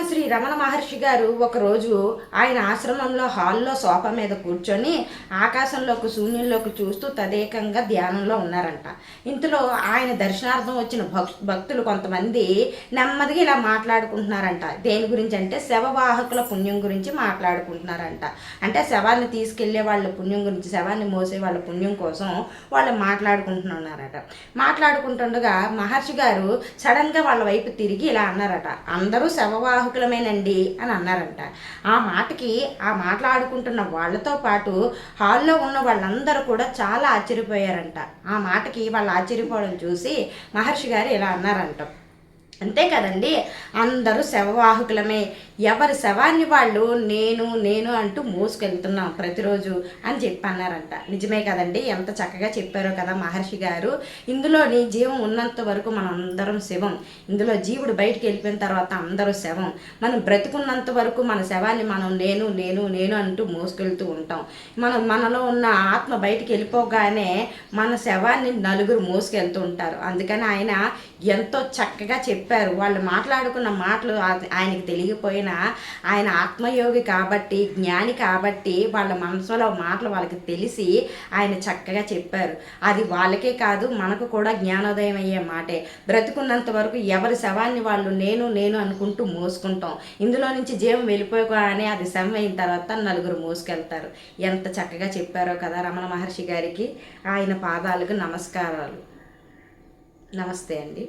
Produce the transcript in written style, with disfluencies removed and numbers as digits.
శ్రీ రమణ మహర్షి గారు ఒకరోజు ఆయన ఆశ్రమంలో హాల్లో సోఫా మీద కూర్చొని ఆకాశంలోకి శూన్యంలోకి చూస్తూ తదేకంగా ధ్యానంలో ఉన్నారంట. ఇంతలో ఆయన దర్శనార్థం వచ్చిన భక్తులు కొంతమంది నెమ్మదిగా ఇలా మాట్లాడుకుంటున్నారంట. దేని గురించి అంటే శవవాహకుల పుణ్యం గురించి మాట్లాడుకుంటున్నారంట. అంటే శవాన్ని తీసుకెళ్లే వాళ్ళ పుణ్యం గురించి, శవాన్ని మోసే వాళ్ళ పుణ్యం కోసం వాళ్ళు మాట్లాడుకుంటున్నారట. మాట్లాడుకుంటుండగా మహర్షి గారు సడన్గా వాళ్ళ వైపు తిరిగి ఇలా అన్నారట, అందరూ శవవాహకులమేనండి అని అన్నారంట. ఆ మాటకి ఆ మాట్లాడుకుంటున్న వాళ్ళతో పాటు హాల్లో ఉన్న వాళ్ళందరూ కూడా చాలా ఆశ్చర్యపోయారంట. ఆ మాటకి వాళ్ళు ఆశ్చర్యపోవడం చూసి మహర్షి గారు ఇలా అన్నారంట, అంతే కదండి, అందరూ శవవాహకులమే, ఎవరి శవాన్ని వాళ్ళు నేను నేను అంటూ మోసుకెళ్తున్నాం ప్రతిరోజు అని చెప్పి అన్నారంట. నిజమే కదండి, ఎంత చక్కగా చెప్పారో కదా మహర్షి గారు. ఇందులోని జీవం ఉన్నంత వరకు మనం అందరం శవం, ఇందులో జీవుడు బయటికి వెళ్ళిపోయిన తర్వాత అందరూ శవం. మనం బ్రతికున్నంత వరకు మన శవాన్ని మనం నేను నేను నేను అంటూ మోసుకెళ్తూ ఉంటాం. మనలో ఉన్న ఆత్మ బయటికి వెళ్ళిపోగానే మన శవాన్ని నలుగురు మోసుకెళ్తూ ఉంటారు. అందుకని ఆయన ఎంతో చక్కగా చెప్పారు. వాళ్ళు మాట్లాడుకున్న మాటలు ఆయనకి తెలియకపోయినా ఆయన ఆత్మయోగి కాబట్టి, జ్ఞాని కాబట్టి వాళ్ళ మనసులో మాటలు వాళ్ళకి తెలిసి ఆయన చక్కగా చెప్పారు. అది వాళ్ళకే కాదు మనకు కూడా జ్ఞానోదయం అయ్యే మాటే. బ్రతుకున్నంత వరకు ఎవరి శవాన్ని వాళ్ళు నేను నేను అనుకుంటూ మోసుకుంటాం. ఇందులో నుంచి జీవం వెళ్ళిపోగానే అది శవం అయిన తర్వాత నలుగురు మోసుకెళ్తారు. ఎంత చక్కగా చెప్పారో కదా రమణ మహర్షి గారికి. ఆయన పాదాలకు నమస్కారాలు. నమస్తే అండి.